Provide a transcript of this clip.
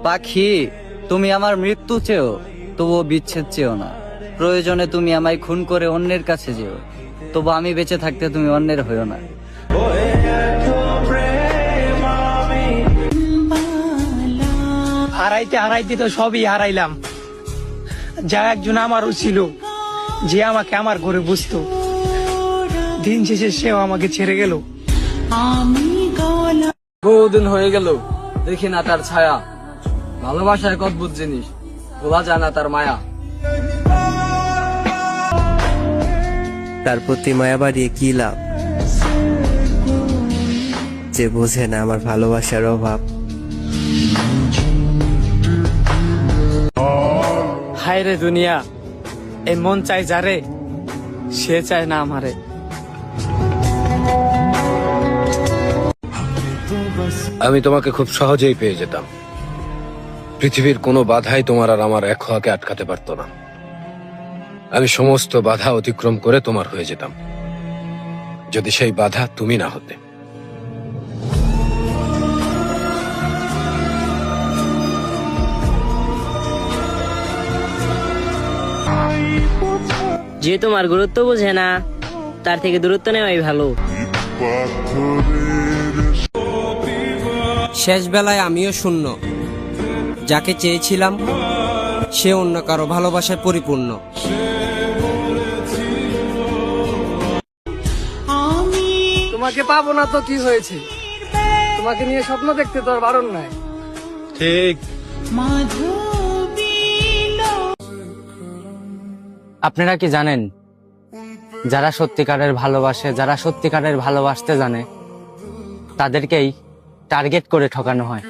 পাখি, তুমি আমার মৃত্যু চেও, তবুও বিচ্ছেদ চেও না। প্রয়োজনে তুমি আমায় খুন করে অন্যের কাছে যেও, তবু আমি বেঁচে থাকতে তুমি অন্যের হইও না। হারাইতে হারাইতে তো সবই হারাইলাম। যা একজন আমারও ছিল, যে আমাকে আমার ঘরে বুঝতো, দিন শেষে সেও আমাকে ছেড়ে গেল। বহুদিন হয়ে গেল দেখি না তার ছায়া। ভালোবাসা এক অদ্ভুত জিনিস, ভোলা যায় না তার মায়া। তার প্রতি মায়া বাড়িয়ে কি লাভ, যে বোঝে না আমার ভালোবাসার অভাব। হায় রে দুনিয়া, এই মন চাই যারে, সে চায় না আমারে। আমি তোমাকে খুব সহজেই পেয়ে যেতাম। পৃথিবীর কোনো বাধাই তোমার আর আমার এক হওয়াকে আটকাতে পারতো না। আমি সমস্ত বাধা অতিক্রম করে তোমার হয়ে যেতাম, যদি সেই বাধা তুমি না হতে। যে তোমার গুরুত্ব বোঝে না, তার থেকে দূরত্ব নেওয়াই ভালো। শেষ বেলায় আমিও শূন্য, যাকে চেয়েছিলাম সে অন্য কারো ভালোবাসায় পরিপূর্ণ। তোমাকে পাবো না তো কি হয়েছে, তোমাকে নিয়ে স্বপ্ন দেখতে তো আর বারণ নাই। ঠিক। আপনারা কি জানেন, যারা সত্যিকারের ভালোবাসে, যারা সত্যিকারের ভালোবাসতে জানে, তাদেরকেই টার্গেট করে ঠকানো হয়।